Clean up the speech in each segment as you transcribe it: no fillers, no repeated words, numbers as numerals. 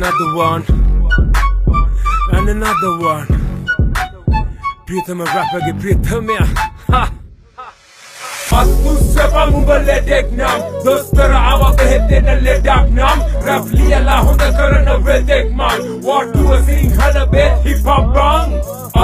another one, and another one. Prithama rapper ke Prithama. Ha. Attu sepa mubale deknam, dostar awa behte na le daknam. Rap liya la honda karana ve dekman. What to a sing hana be hip hop bang.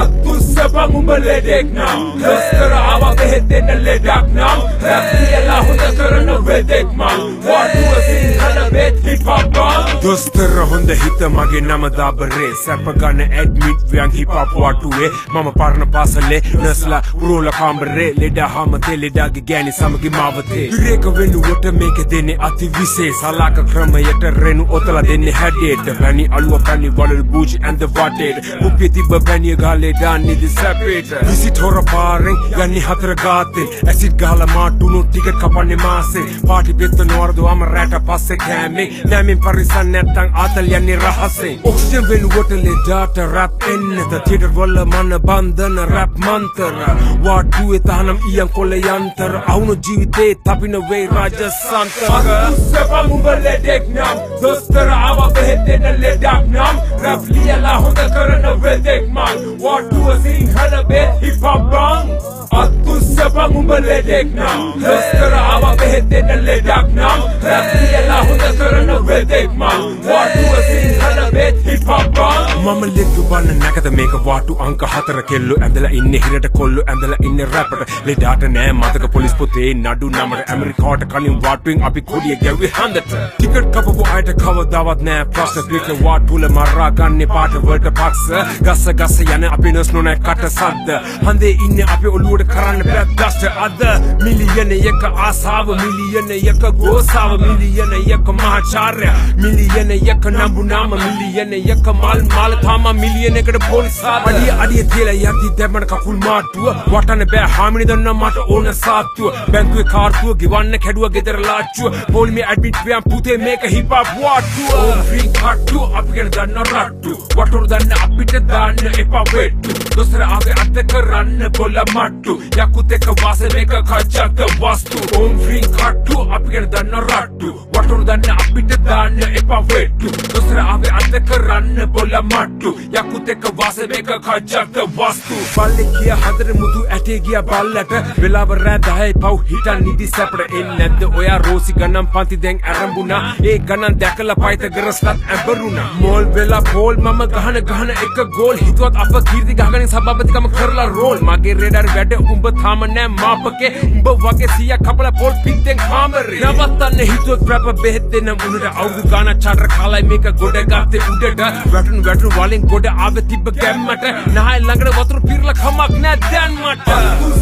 Attu sepa mubale deknam, dostar awa behte na le daknam. Rap liya la honda karana ve dekman. What to a sing hana be hip hop bang. Dostar honda hita mage nama dabare. Sepa gana admit vyang hip hop watuwe. Mama parna pasale nasla urola kambare. Leda hamate leda gani samagi mavate. Vireka venuwata meke dene ati vises. Halaka krama yata renu otala dene hadid. Bani alwa pani walal buj and the vated. Upeti babani gale dani the separate. Visit hora paring gani hatra gatin. Acid gala matuno ticket kapane mase. Party beto nordo ama rata passe kame. Namin parisan netang atal yani rahase. Oxygen venuwata le data rap in. The theater wala mana bandana rap mantra. What do it hanam iyang koleyantar. Auno jivite tapina way raja santara. Sepa mubale deknam, dostar awa behte na le daknam. Rap liya la honda karana ve dekman. What to a sing hana be hip hop bang. Attu sepa mubale deknam, dostar awa behte na le daknam. Rap liya la honda karana ve dekman. What to a sing hana be hip hop bang. Mama lekku banna nakada meka watu anka hatara kellu andala inne hirata kollu andala inne rapper le data ne mataka police pote nadu namara amerikata kalin watuing api kudiya gawi handata ticket kapapu aita cover dawat ne prashna pika watula marra ganne paata world paksa gassa gassa yana api nasno ne kata sadda hande inne api oluwata karanna bad dust adda million ekka asawa million ekka gosawa million ekka mahacharya million ekka nambu nama million ekka mal mal thama million ekka police adiya adiya thela yati demana kakul maatuwa watane ba hamini danna mata ona saattuwa bankuwe kaartuwa giwanna kaduwa gedara laachchuwa polme admit pyan pute meka hip hop wattuwa drink hattu apigena danna rattu watoru danna apita danna epa wettu dosara age atte ranna bolla mattu yakute ka wase meka kachaka vastu drink hattu apigena danna rattu watoru danna apita danna epa wettu dosara age atte ranna bolla mattu yakute ka wase meka kachaka vastu balle kiya hadare mudu ate giya ballata velawa rada hai pau hita nidi sapra en nadda oya rosi ganam panti deng arambuna e ganan dakala paita garaslat ambaruna mol vela pol mama gahana gahana ek goal hitwat apa kirdi gahagani sababati kam karla roll mage radar wede umba thamane mapake umba wage siya kapala pol pitten khamare nawatanne hitwat prapa behette nam unura audu gana chatra khalai meka goda gatte udata watun watun walin goda ave tibba gammata nahai langada watur pirla khamak na dan mata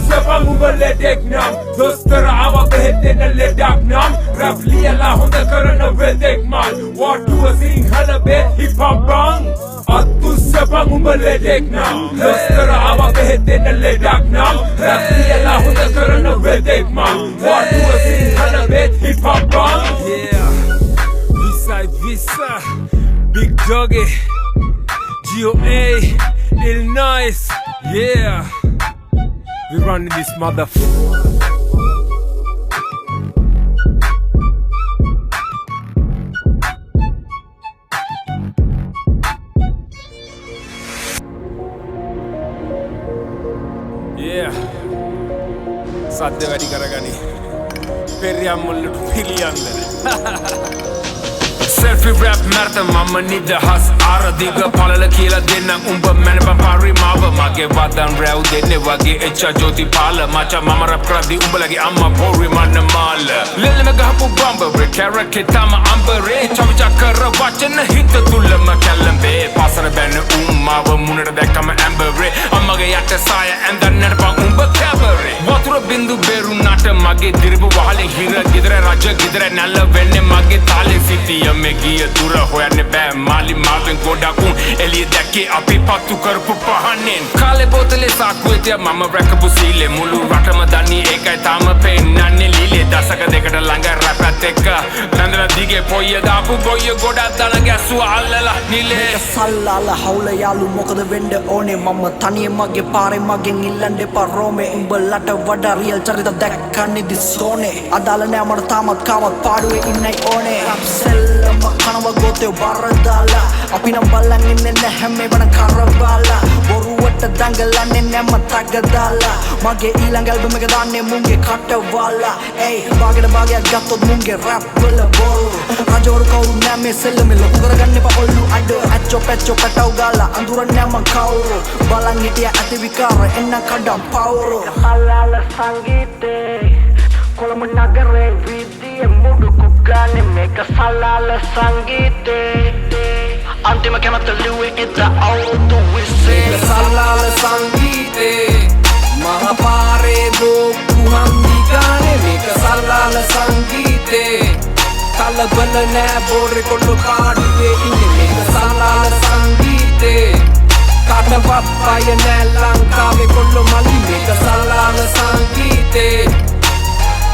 sepa mubale deknam dostar awa behte na le daknam rap liya la honda karana ve dekman what to a sing hana be hip hop bang attu sepa mubale deknam dostar awa behte na le daknam rap liya la honda karana ve dekman what to a sing hana be hip hop bang yeah visa big doggy GOA Illinois yeah we running this motherfucker. Yeah. Sadde වැඩි කරගනි. පෙරියම් වලට පිළියන්න. Selfie rap märta mamma nidda has ara diga palala kila denna umba manaba pari mava mage wadan rew denne wage echa jyoti pala macha mama rap kradi umbalage amma pori manna mala lelle me gahapu bamba re carrot tama ambare chamcha kara wachana hit tullama kallambe pasara ben umma munada dakama ambare ammage yatta saya and then nerba umba kabare watura bindu beru nata mage dirbu wale hira gidra raja gidra nalla venne mage tale sitiya me giya dura hoyanne bæ mali maven godakun eliye dakke api pattu karpu pahanen kale botale sakuetiya mama rakapu sile mulu ratama danni ekai tama pennanne lile dasaka dekata langa rapat ekka nandana dige poya dapu goya goda dana gasu allala nile sallala hawla yalu mokada wende one mama taniye mage pare magen illande pa rome umbalata wada real charita dakka කන්නේ දිස්සෝනේ අදාළ නෑ මට තාමත් කාමත් පාඩුවේ ඉන්නයි ඕනේ අප්සෙල්ලම කනව ගෝතේ බරදාලා අපි නම් බලන් ඉන්නේ නැහැ මේ වන කරබාලා බොරුවට දඟලන්නේ නැම තගදාලා මගේ ඊළඟ ඇල්බම් එක දාන්නේ මුන්ගේ කටවලා ඒයි භාගයට භාගයක් ගත්තොත් මුන්ගේ රැප් වල බොරු රජවරු කවුරු නෑ මේ සෙල්ලම ලොකු කරගන්න එපා ඔල්ලු අඩ ඇච්චෝ පැච්චෝ පැටව ගාලා අඳුරන්නේ නෑ මං කවුරු බලන් හිටිය ඇති විකාර එන්න කඩම් පවුරු සල්ලාල සංගීතේ කොළඹ නගරේ විදිය මුඩු කුගානේ මේක සල්ලාල සංගීතේ අන්තිම කැමත ලිව්වේ ඉත අවුරුදු 20 මේක සල්ලාල සංගීතේ මහපාරේ බෝක්කු හන්දි ගානේ මේක සල්ලාල සංගීතේ කලබල නෑ බෝරේ කොල්ල පාඩුවේ ඉන්නේ මේක සල්ලාල සංගීතේ කාටවත් බය නෑ ලංකාවේ කොල්ල මලි මේක සල්ලාල සංගීතේ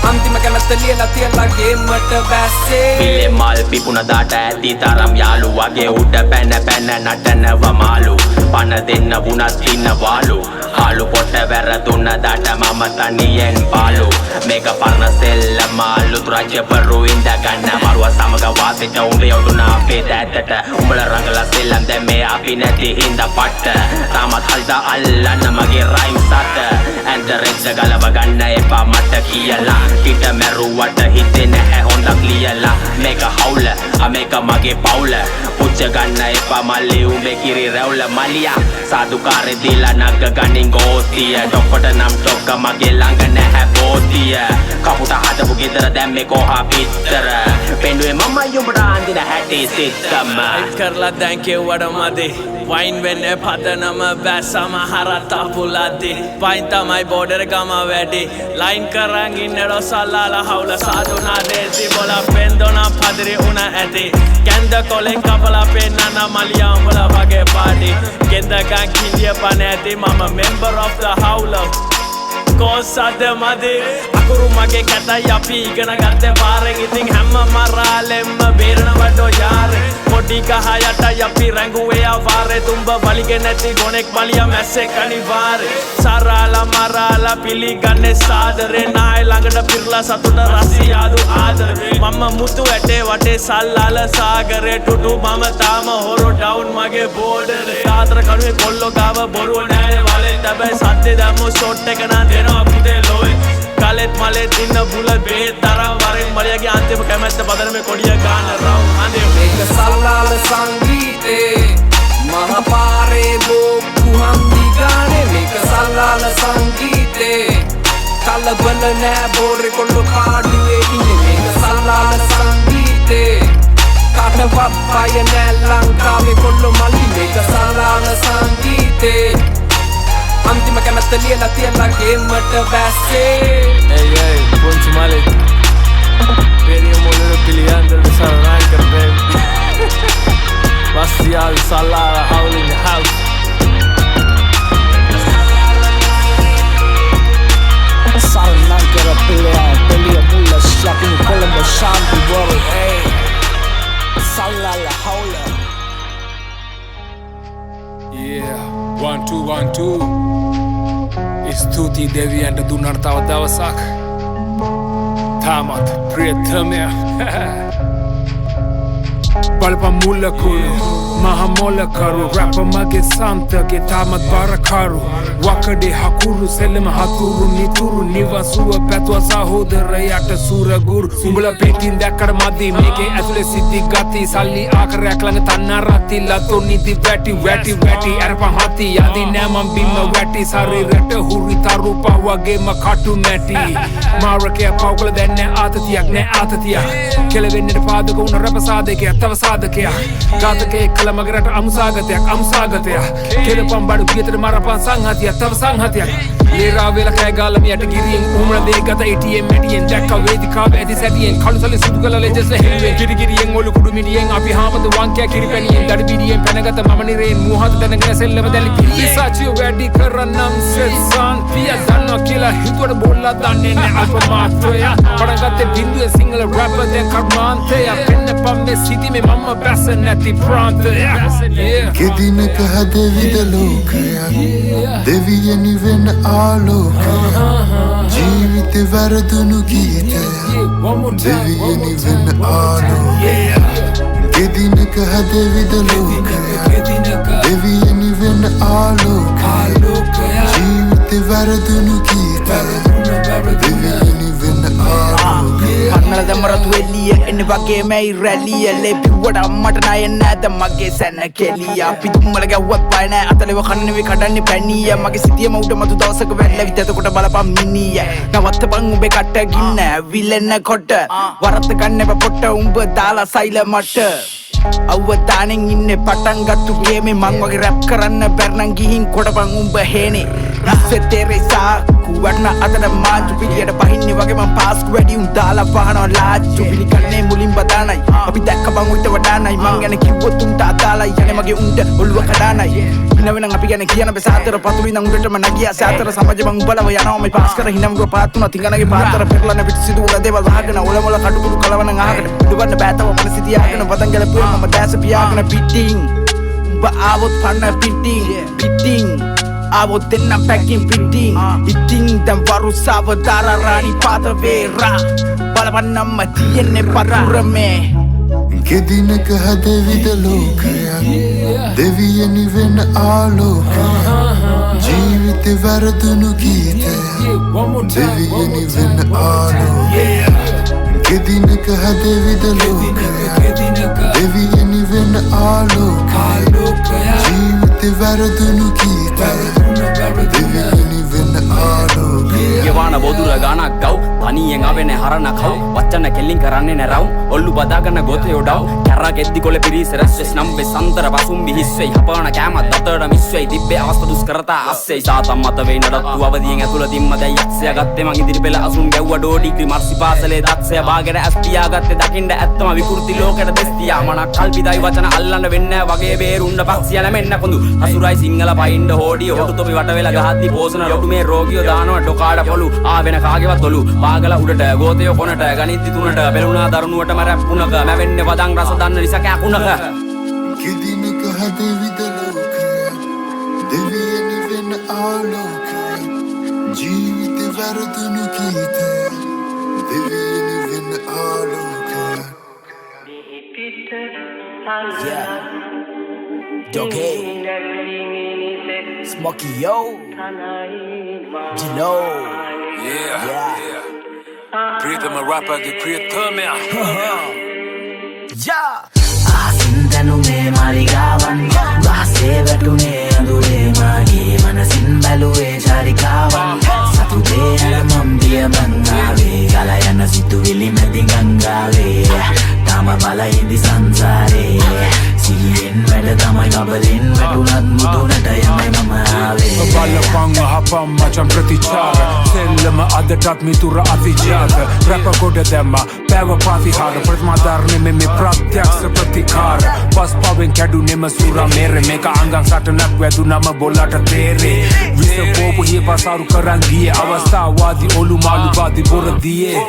අන්තිම කැමැත්ත ලියලා තියලා ගේමට බැස්සේ පිලේ මල් පිපුණදාට ඇති තරම් යාළු වගේ උඩ පැන පැන නටනව මාළු පන දෙන්න වුණත් ඉන්නවාලු හාලු පොට වැරදුන්න දාට මම තනියෙන් පාලු මේක පරණ සෙල්ලම අලුත් රජපරු ඉඳ ගන්න මරුව සමග වාසිට උඹ යොදුනා අපේ දැත්තට උඹලා රංගලා සෙල්ලම් දැන් මේ අපි නැති හින්දා පට්ට තාමත් හල්දා අල්ලන්න මගේ රයිම් සට ඇන්ටරෙක්ද ගලව ගන්න එපා මට කියලා පිට මැරුවට හිතේ නැහැ හොඳක් ලියලා මේක හවුල මේක මගේ පවුල පුච්ච ගන්න එපා මල්ලි උඹේ කිරි රැවුල මලියා සාදුකාරේ දීලා නග ගනින් ගෝතිය ඩොක්කට නම් ඩොක්ක මගේ ළඟ නැහැ බෝතිය කපුට හදපු ගෙදර දැන් මේ කොහා පිටර පෙන්නුවේ මම යුඹට අඳින හැටි සිත්තම කරලා දැන් කෙව්වට මදි වයින් වෙන්න පදනම බැසම හරත් අපුලද්දි පයින් තමයි බෝඩර් ගම වැඩි ලයින් කරන් ඉන්නඩෝ සල්ලාලා හවුල සාදුනා දේසි බොල පෙන්දොනා පදිරි උන ඇති කැන්ද කොලෙන් කපලා පෙන්නන්න මලියා උඹලා වගේ පාඩි ගෙන්දගන් කිලිය පන ඇති මම member of the howler කොසද මදි අකුරු මගේ කැතයි අපි ඉගෙන ගත්තේ පාරෙන් ඉතින් හැම මරාලෙම්ම බේරන වඩෝ යාරේ පොඩි ගහයටයි අපි රැඟුවේ ආවාරේ තුඹ වලිගේ නැති ගොනෙක් බලියා මැස්සෙක් අනිවාරේ සරාලා මරාලා පිළිගන්නේ සාදරේ නාය ළඟට පිරලා සතුට රසියාදු ආදරේ මම මුතු ඇටේ වටේ සල්ලාල සාගරේ ටුටු මම තාම හොරෝ ඩවුන් මගේ බෝඩරේ ආතර කණුවේ කොල්ලෝ ගාව බොරුව නෑ වලෙන් දැබයි සද්දේ දැම්මෝ ෂොට් එක නා දෙනවා පුතේ ලෝයි කාලෙත් මලෙත් ඉන්න බුල බේත් තරම් වරෙන් මලියගේ අන්තිම කැමැත්ත පදනමේ කොඩිය ගන්න රවුම් හඳේ මේක සල්ලාල සංගීතේ මහපාරේ බෝක්කු හන්දි ගානේ මේක සල්ලාල සංගීතේ කලබල නෑ බෝරේ කොල්ල පාඩුවේ ඉන්නේ මේක සල්ලාල සංගීතේ කාටවත් බය නෑ ලංකාවේ කොල්ල මලි මේක සල්ලාල සංගීතේ අන්තිම කැමැත්ත ලියලා තියලා ගේමට බැස්සේ Ey, ponte male venimos de peleando el Salamanca, baby Vaciado, salada, howl in the house Salamanca pelea mulla shopping Colombo shanti boro hey Salala howla Yeah 1 2 1 2 ස්තුති දෙවියන්ට දුන්නට තව දවසක් තාමත් ප්‍රියතමයා බලපන් මුල්ලකුණු මහ මොලකරු රැප මගේ සන්තගේ තාමත් බරකරු වකඩේ හකුරු සෙල්ලම හතුරු නිතුරු නිවසුව පැතුව සහෝදරයට සුරගුරු උඹල පිටින් දැක්කට මදි මේකේ ඇතුලේ සිද්ධි ගති සල්ලි ආකරයක් ළඟ තන්නා රති ලතෝ නිදි වැටි අරපන් හති යදි නෑ මං බිම වැටි ශරීරයට හුරි තරුප වගේම කටු මැටි මාරකේ පවුකල දැන් නෑ ආතතියක් කෙලවෙන්නට පාදක උන රැප සාධකයක් තව සාධකයක් ගාතකේ කල මගරට අමුසාගතයක් කෙලපම් බඩු පියතර මරපන් සංහතියක් තව සංහතියක් ලේරා වේල කෑ ගාලම යට ගිරියෙන් උමර දේ ගත ATM මැටියෙන් දැක්ක වේදිකාව ඇති සැටියෙන් කළුසලේ සුදු කළ ලෙජස් හෙළුවෙන් කිරිකිරියෙන් ඔලු කුඩු මිඩියෙන් අපි හාමද වංකයා කිරිපැණියෙන් දඩ බිඩියෙන් පැනගත මම නිරේන් මුහත දැනගෙන සෙල්ලම දැලි පිරිසාචිය වැඩි කරනම් සෙසාන්තිය දන්නවා කියලා හිතුවට බොල්ලා දන්නේ නෑ අපමාත්‍රය පණ ගත්තේ බින්දුවේ සිංහල රැපර් දැන් කර්මාන්තය පෙන්න පම්මේ සිටි මේ මම බැස නැති ප්‍රාන්තය ගෙදිනක හැදවිද ලෝකයක් දෙවියනි වෙන ආලෝකයක් ජීවිත වැරදුණු ගීතයක් දෙවියනි වෙන ආලෝකයක් ගෙදිනක හැදවිද ලෝකයක් දෙවියනි වෙන ආලෝකයක් ජීවිත වැරදුණු ගීතයක් දෙවියනි වෙන ආලෝකයක් පන්නල දමරතු එලිය එන්න වගේ මැයි රැලිය ලෙපිවට අම්මට ණය නැත මගේ සැන කෙලිය අපි තුම්මල ගැව්වත් බය නැහැ අතලෙව කන්නවේ කඩන්නේ පැණිය මගේ සිතියම උඩ මතු දවසක වැල්ලවිත් එතකොට බලපම් මිනිය නවත්තපන් උඹේ කට ගින්න විලෙන්න කොට වරත් ගන්න එපා පොට්ට උඹ දාලා සයිල මට අවදානෙන් ඉන්නේ පටන් ගත්තු ගේමේ මං වගේ රැප් කරන්න බැරනම් ගිහින් කොටපන් උඹ හේනේ ඉස්සෙ තෙරේසා කුවන්න අතට මාජු පිළියට පහින්නේ වගේ මං පාස්කු වැඩි උන් දාලා වහනවා ලාජ්ජු පිළි කන්නේ මුලින් බදානයි අපි දැක්ක බං උන්ට වඩානයි මං ගැන කිව්වොත් උන්ට අදාලයි යන්නේ මගේ උන්ට ඔළුව කඩානයි හිනවෙනම් අපි ගැන කියන බෙසාතර පතුලි නම් උඩටම නගියා සාතර සමාජ මං උඹලව යනවා මේ පාස් කර හිනම් ගෝ පාත්තුනා තිඟනගේ පාතර පෙරලන පිට සිදු උල දේවල් වහගෙන ඔලමුල කඩුකුළු කලවන අහකට දුවන්න බෑතව මනස තියාගෙන වදන් ගැලපුවා මම දැස පියාගෙන පිටින් උඹ ආවොත් පන්න පිටින් ආවොත් දෙන්නම් පැකින් පිටින් ඉතින් දැන් වරුසාව දාරාරානි පාත වේරා බලපන්නම්ම තියෙන්නේ පරාරමේ ගෙදිනක හැදවිද ලෝකයක් දෙවියනි වෙන ආලෝකයක් ජීවිත වැරදුණු ගීතයක් දෙවියනි වෙන ආලෝකයක් ගෙදිනක හැදවිද ලෝකයක් දෙවියනි වෙන ආලෝකයක් ජීවිත වැරදුණු ගීතයක් දෙවියනි වෙන ආලෝකයක් යවාන බොදුර ගානක් ගව් තනියෙන් ආවෙන්නේ හරණ කව් වචන කෙල්ලින් කරන්නේ නැරව් ඔල්ලු බදාගන්න ගොතේ ඔඩව් කැරා ගෙද්දි කොළ පිරිස රැස්වෙස් නම් වෙසන්තර වසුම් බිහිස්සෙයි හපාන කෑමත් දතට මිස්වෙයි තිබ්බේ අවස්ථ දුෂ්කරතා අස්සෙයි සාතම් මත වෙයි නඩත්තු අවදියෙන් ඇතුළතින්ම දැන් යක්ෂයා ගත්තේ මං ඉදිරි පෙළ අසුන් ගැව්වා ඩෝඩිග්‍රි මර්සි පාසලේ දක්ෂයා බාගෙන ඇස් පියාගත්තේ දකින්න ඇත්තම විකෘති ලෝකෙට දෙස්තියා මනක් කල්පිතයි වචන අල්ලන්න වෙන්නේ වගේ බේරුන්න පක්ෂිය නැමෙන්න කොඳු අසුරයි සිංහල පයින්ඩ හෝඩිය හොටු තොපි වට වෙලා ගහද්දි පෝසන ලොටු මේ රෝගියෝ දානවා ඩොකාඩ පොලු ආවෙන කාගේවත් ඔලු පාගල උඩට ගෝතයෝ කොනට ගනිද්දි තුනට බෙලුණා දරුණුවටම රැප්පුණක මැවෙන්නේ වදන් රස දන්න නිසා කැකුණක ගෙදිනක හැදවිද ලෝකයක් දෙවියනි වෙන ආලෝකයක් ජීවිත වැරදුණු ගීතයක් දෙවියනි වෙන ආලෝකයක් Doggy Smokey yo Gino Yeah. Prithama rapper ge Prithama Yeah Asindanu me marigawan Rase vetune andure magi manasin balue charikawan Satude aramambiya mangave galayana situvili medingangave Tama bala indi sansare Siyen වැඩ තමයි ගබලින් වැටුණත් මුදුනට යමයි මම ආවේ බලපං හපම් මචන් ප්‍රතිචාර සෙල්ලම අදටත් මිතුර අතිජාත rap ගොඩ දැම්ම පැව ප්‍රතිහාර ප්‍රතිමාධාරණය මෙ ප්‍රත්‍යක්ෂ ප්‍රතිකාර පස් පවෙන් කැඩුනෙම සුර මේර මේක අංගන් සටනක් වැදුනම බොල්ලට තේරේ විස පෝපු හිය පසාරු කරන් ගියේ අවස්ථාවාදී ඔලු මාළු බාදි බොරදියේ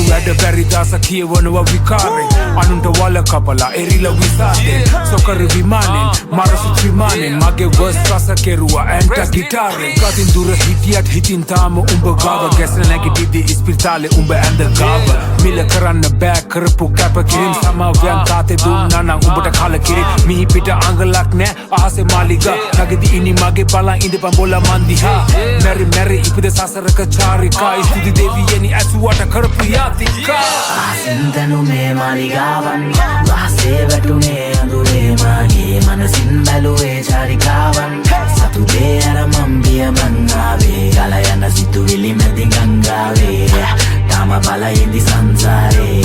වැඩ බැරිදාස කියවනවා විකාරේ අනුන්ට වල කපලා එරිල විසාදේ සොකර විමානෙන් මරසු ත්‍රිමානෙන් මගේ වස් රස කෙරුවා ඇන්ට ගිටාරෙන් කතින් දුර හිටියත් හිතින් තාම උඹ ගාව ගැසන නැගිටිද්දි ඉස්පිරිතාලේ උඹ ඇඳ ගාව මිල කරන්න බෑ කරපු කැප කිරීම් සමාවයන් තාතේ දුන්නා නම් උඹට කලකිරි මිහි පිට අඟලක් නෑ අහසේ මාලිගා නැගිදි ඉනි මගේ බලන් ඉඳපන් බොල මන්දිහා මෙරි ඉපද සසරක චාරිකා ස්තුති දෙවියනි ඇසුවට කරපු යාතිකා ආසින්දනු මේ මාලිගාවන් රහසේ වැටුනේ අඳුරේ මාගේ මනසින් බැලුවේ චාරිකාවන් සතුදේ අරමම්බිය මංගාවේ ගල යන සිතුවිලි මැදින් ගංගාවේ තාම බලයිදි සංසාරේ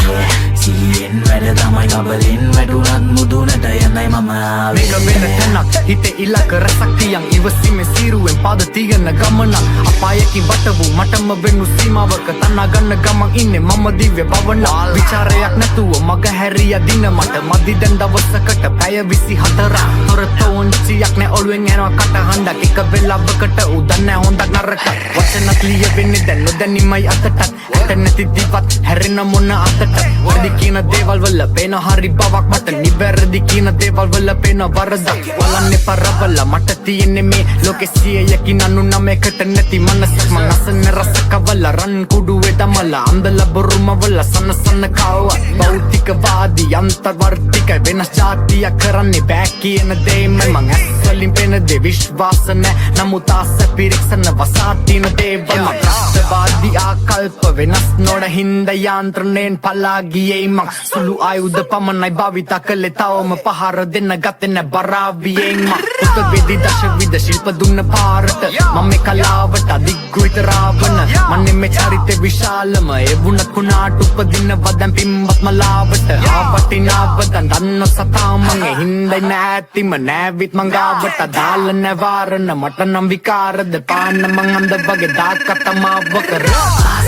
සිහියෙන් වැඩ තමයි ගබලින් වැටුණත් මුදුනට යන්නයි මම ආවේ මේක වෙන තැනක් හිතේ ඉලක්ක රසක් තියන් ඉවසීමේ සීරුවෙන් පාද තියන ගමනක් අපායකින් වටවූ මටම වෙනු සීමාවක තනා ගන්න ගමන් ඉන්නේ මම දිව්‍ය භවන විචාරයක් නැතුව මග හැරිය දින මට මදි දැන් දවසකට පැය 24ක් තොරතෝන්චියක් නෑ ඔළුවෙන් යනවා කට හඬක් එක වෙලාවකට උදන් නෑ හොඳක් නරක වචනක් ලිය වෙන්නේ දැන් නොදැනීමයි අතටත් ඇත නැති දිවත් හැරෙන මොන අතට වැඩි කියන දේවල් වල පේන හරි බවක් මට නිවැරදි කියන දේවල් වල පේන වරදක් වලන්නේ පරවල මට තියෙන්නේ මේ ලෝකෙ 199කට නැති මනසක් මං අසන්න රස කවල රන් කුඩුවේ දමලා අන්දලා බොරුම වල සන්න කව භෞතිකවාදී අන්තර්වර්තික වෙනස් જાතියක් කරන්නේ බෑ කියන දෙයින් මං ඇස්වලින් පේන දේ විශ්වාස නැ නමුත් ආස පිරික්සන වසාතින දේවල් මං ත්‍රස්තවාදී ආකල්ප වෙනස් නොඩ හින්ද යාන්ත්‍රණයෙන් පලා ගියේ මං සුළු ආයුධ පමණයි භාවිතා කළේ තවම පහර දෙන්න ගත්තේ නැ බරාවියෙන් මං පුතවේදී දශවිධ ශිල්ප දුන්න පාරට මම මේ කලාවට අධිග්‍රහිත රාවණ මන්නේ මේ චරිතේ විශාලම ඒ වුණත් කුණාට උපදිනවා දැන් පින්වත් මලාවට ආපටිනාවතන් දන්න සතා මං ඒ හින්දයි නැතිම නෑවිත් මං ගාවට දාල නැවාරන මට නම් විකාරද පාන්න මං අන්ද වගේ දාකට මාවකර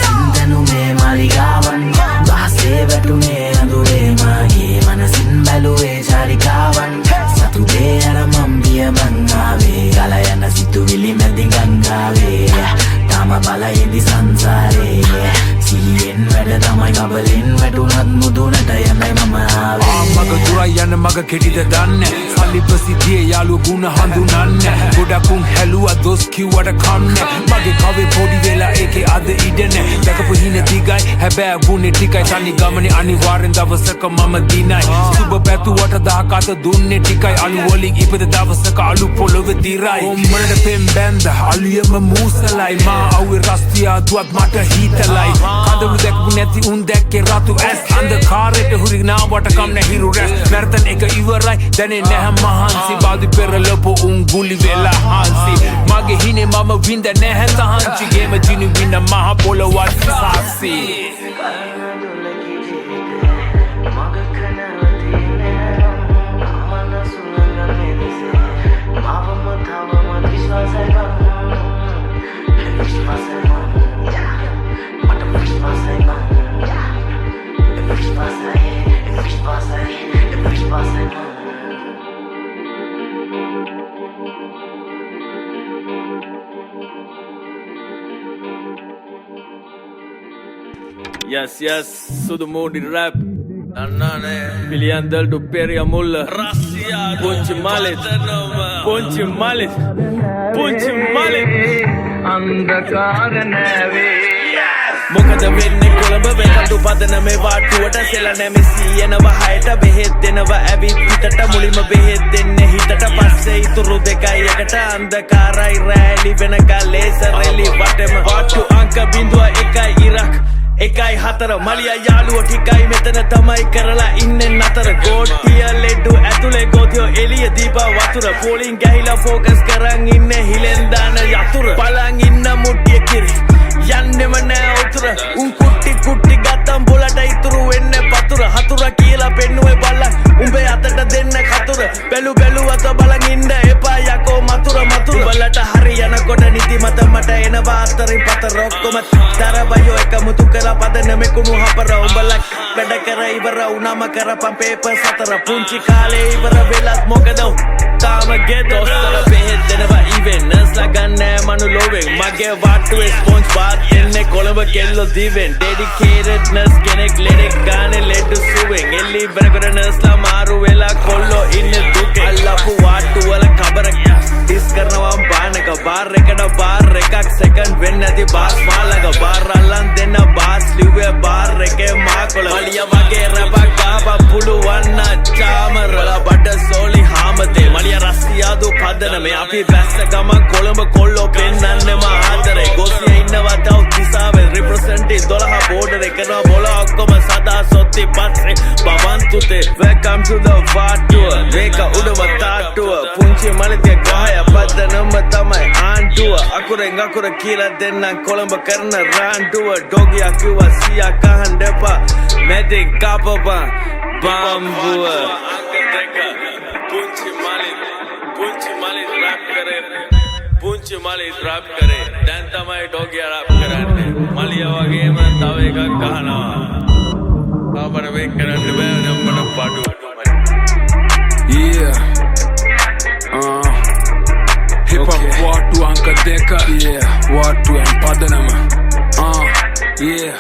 සින්දනු මේ මාලිගාවන් බහසේ වැටුනේ අඳුරේ මාගේ මනසින් බැලුවේ චාරිකාවන් සතුටේ අර මම් බිය මං ආවේ ගල යන සිතුවිලි මැදින් ගංගාවේ තාම බලයේදි සංසාරේ සිහියෙන් වැඩ තමයි කබලෙන් වැටුනත් මුදුනට යන්නයි මම ආවේ මග දුරයි යන මග කෙටිද දන්නේ සල්ලි ප්‍රසිද්ධිය යාළුව ගුණ හඳුනන්නේ ගොඩක් උන් හැලුවා දොස් කිව්වට කන්නේ මගේ කවේ පොඩි වෙලා ඒකේ අද ඉඩනේ දැකපු හින දිගයි හැබැයි ගුණේ ටිකයි තනි ගමනේ අනිවාර්යෙන් දවසක මම දිනයි සුබ පැතුවට දහකට දුන්නේ ටිකයි අලු වලින් ඉපද දවසක අලු පොළොවේ දිරයි ඔම්මරට පෙම් බැන්ද අලියම මූසලයි මා අවුවේ රස්තියා දුවත් මට හිතලයි කඳවුරු දැක්පු නැති උන් දැක්කේ රතු ඇස් අන්ධකාරයට හුරි නාවට කම් නැහිරු රැස් මැරතන් එක ඉවරයි දැනේ නැහැ මහන්සි බාදු පෙරලපු උන් ගුලි වෙලා හාන්සි මගේ හිනේ මම විඳ නැහැ තහන්චි ගේම ජිනු විඳ මහ පොළොවත් සාක්සි Yes, Sudu Moody rap. Biliandel do Peria Mulla. Punch Mallet. මොකද වෙන්නේ කොළඹ වෙනතු පදන මේ වාටුවට සෙල නැමෙසි එනවා හයට බෙහෙත් දෙනවා ඇවිත් පිටට මුලින්ම බෙහෙත් දෙන්නේ හිතට පස්සේ ඉතුරු දෙකයි එකට අන්ධකාරයි රැලි වෙනකල් ලේසර් එලි වටෙම වාටු අංක 0.1යි ඉරක් 1.4 මලියා යාළුවෝ ටිකයි මෙතන තමයි කරලා ඉන්නේ නතර ගෝටිය ලෙඩු ඇතුලේ ගෝතියෝ එළිය දීපා වතුර පෝලිං ගහිලා ෆෝකස් කරන් ඉන්නේ හිලෙන් දාන යතුරු බලන් ඉන්න මුට්ටිය කිරි යන්නෙම නෑ උතුර උන් කුට්ටි ගත්තම් බොලට ඉතුරු වෙන්නේ පතුර හතුර කියලා පෙන්නුවේ බලන් උඹේ අතට දෙන්න කතුර බැලු අත බලන් ඉන්න එපා යකෝ මතුර බලට හරි යනකොට නිදි මත මට එනවා අතරින් පතර ඔක්කොම තරබයෝ එක මුතු කරලා පදන මෙකුණු හපර උඹලා වැඩ කර ඉවර උනම කරපම් පේපර් සතර පුංචි කාලේ ඉවර වෙලත් මොකද තාම ගෙදොස්තර බෙහෙත් දෙනවා ඉවෙන් නර්ස්ලා ගන්නෑ මනු ලෝවෙන් මගේ වාට්ටුවේ ස්පොන්ජ් බාත් එන්නේ කොළඹ කෙල්ලෝ දිවෙන් ඩෙඩිකේටඩ් නර්ස් කෙනෙක් ලෙඩෙක් ගානේ ලෙඩු සුවෙන් එල්ලි බරකට නර්ස්ලා මාරු වෙලා කොල්ලෝ ඉන්නේ දුකේ අල්ලපු වාට්ටු වල කබර ඩිස් කරනවා බානක බාර් එකට බාර් එකක් සෙකන්ඩ් වෙන්නේ නැති බාස් මාලක බාර් අල්ලන් දෙන්න බාස් ලිව්වේ බාර් එකේ මාකොළ මලියා වගේ රැපක් ගාපා පුළුවන් චාමරල බඩ සෝලි හාමතේ මලියා රස්සියාදු පදන මේ අපි බැස්ස ගමන් කොළඹ කොල්ලෝ පෙන්නන්නේ මා ආදරේ ගොසිය ඉන්නවා තව තිසාවේ රිප්‍රසෙන්ටි 12 බෝඩර් එකන බොල ඔක්කොම සදා සොත්ති පස්සේ බවන්තුතේ welcome to the වාට්ටුව මේක උඩම තාට්ටුව පුංචි මලිතේ ගහය පදනම තමයි ආණ්ඩුව අකුරෙන් අකුර කියලා දෙන්නම් කොළඹ කරන රාණ්ඩුව ඩොගියා කිව්වා සියා කහන් දෙපා මැදින් කපපන් බම්බුව පුංචි මලිත් රැප් කරේ දැන් තමයි ඩොගියා රැප් කරන්නේ මලියා වගේම තව එකක් ගහනවා අපර වෙක් කරන්න බෑ නම්මන පාඩු Yeah Hip hop watu anka deka Yeah watu en padanama Yeah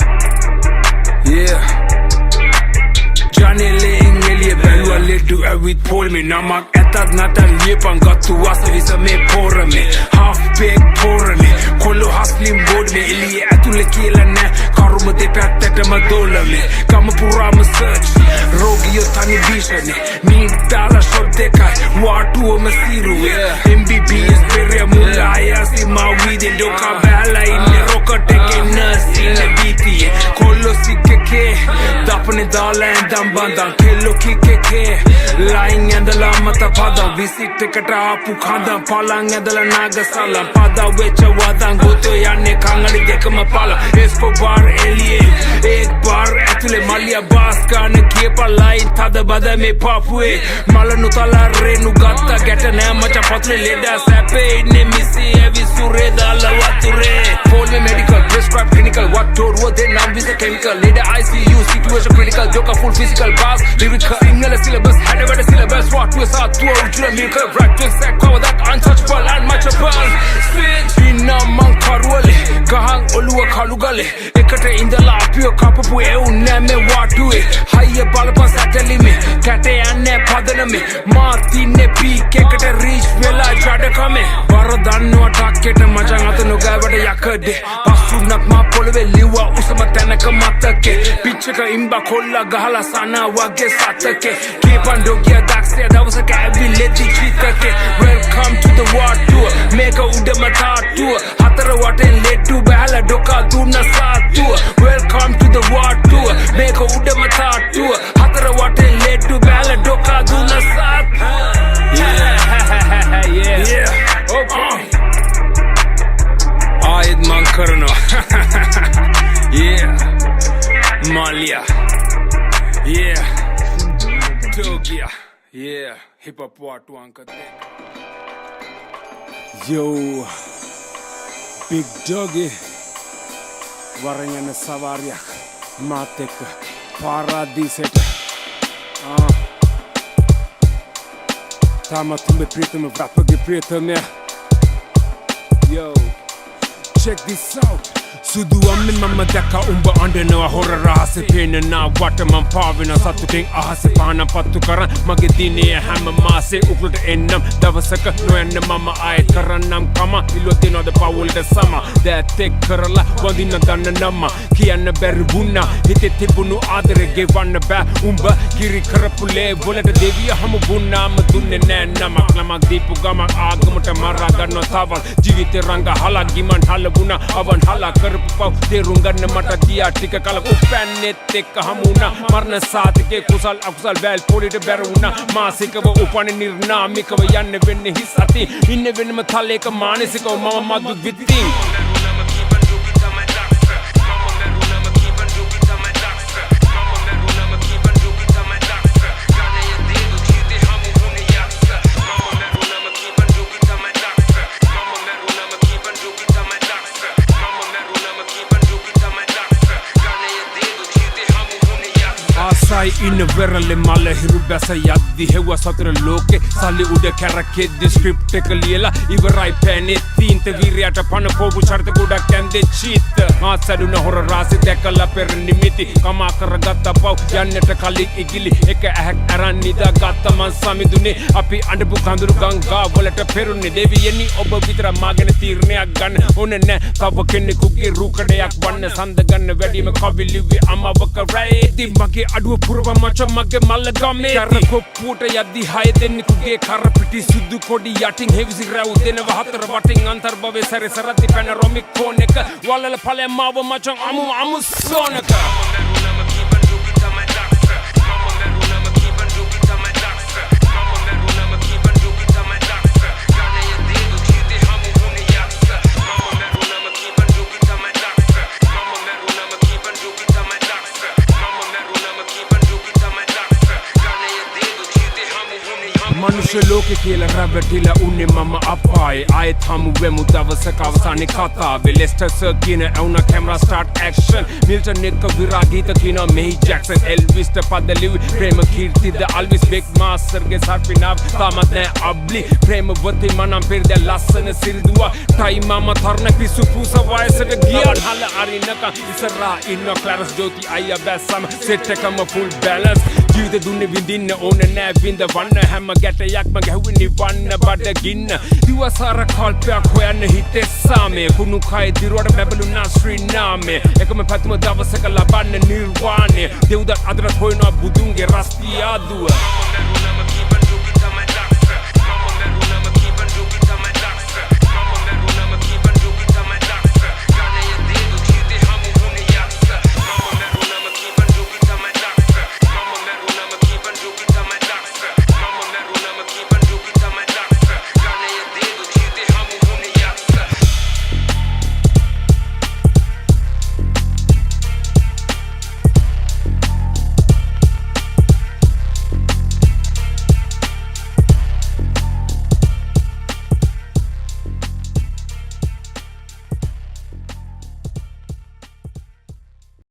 panelen elie belua ledu awit pol me namak etat natal liepan gatu wasa visa me pora me half big pora me kolo haslim board me elie atule kila na karuma de patta madola me kama pura ma search rogiyo tani bishane ni dala shodeka watu masiru MBBS peria mulaya si mawide doka bala inne rokateke nasi ne biti kolo sikeke dapne dala dambanda kello kikeke lying and the mata pada visit kata apu khanda palang andala nagasala pada wecha wadan goto yanne kangadi dekama pala Escobar elie ek bar atule malia baska ne kepa line thada bada me papue malanu tala renu gatta geta na macha patre leda sape ne misi evi sure dala wature phone me medical prescribe clinical what door what they nam visa chemical leda ICU situation critical joka full physical bars lyrical single syllabus had a syllabus what to sa to ujula milk practice that cover that untouchable and matchable speech inna man karwale kahang oluwa khalugale ekate indala apiyo kapapu e unne me watuwe haiya balapa sateli me kate anne padana me maati ne peak ekate reach vela jada kame baradanwa takketa majan atanu gawata yakade pasunak ma polwe liwa usama tanaka matake pichaka imba kolla gahala sana wage satake kepan dogia daksya dawsaka avileti chitake welcome to the war tour make a udama tour hatara waten letu bahala doka tuna satu welcome to the war tour make a udama tour hatara waten letu bahala doka tuna satu yeah okay Aid man karna yeah Malia yeah Togia yeah hip hop watu anka yo big doggy warangana savarya matek paradiseta tama tumbe pritam vrapage pritam yo check this out Sudu amme mamma deka umba andena horra rahase pena na wata man pavena satuten ahase pana pattu karan mage dine hamma maase ukulta ennam davasaka noyanna mama ay karannam kama ilotena da pawulda sama that tek karala wadina danna namma kiyanna berri bunna hite tibunu adare gewanna ba umba kiri karapule bolata deviya hamu bunna am dunne na namak namak dipu gama agamata marra ganno tawal jivite ranga hala giman halabuna avan hala paw terung ganna mata diya tika kala upannet ekka hamuna marna saatike kusal akusal vel polite beruna maasikawa upane nirnaamikawa yanne wenne hisati inne wennema thaleka manisikawa mama madu vittin Sai in verale male hiru basa yaddi hewa satra loke sali ude karake the script ekaliela ivarai pene tinte viriyata pana pobu charte kuda kende chit maasaduna hora rasi dekala per nimiti kama karagatta paw yanneta kali igili eka ahak aran nida gatta man samidune api andabu kanduru ganga walata perunne devi yenni oba vitara magene tirneyak ganna onne tawa kenekuge rukadeyak wanna sanda ganna wedima kaviliwi amawaka raidi mage adu purva macha mage malagame karako puta yaddi hay dennikuge karapiti suddu kodi yatin hevisi raw denawa hatara watin antar bave sare sarati panoramic phone ek walala phale mawa macha amu sonaka Manusha loke kela rabatila unne mama apai ayet hamu vemu davasaka avasane kataave Lester Sirkina auna camera start action Milton Nika viragita kina May Jackson Elvis te padalivi prema kirti the Alvis big master ge sarpinav tamat ne abli prema vati manam pirde lassana sirduwa tai mama tharna pisu pusa vayasata giyan hala arinaka isra inna Clarence Jyoti ayya basam set kama full balance ජීවිත දුන්නේ විඳින්න ඕන නෑ විඳවන්න හැම ගැටයක්ම ගැහුවේ නිවන්න බඩගින්න දිවසාර කල්පයක් හොයන්න හිතේ සාමය කුණු කය දිරුවට බැබළුනා ශ්‍රී නාමය එකම පැතුම දවසක ලබන්න නිර්වාණය දෙව්දත් අදට හොයනවා බුදුන්ගේ රස්තියාදුව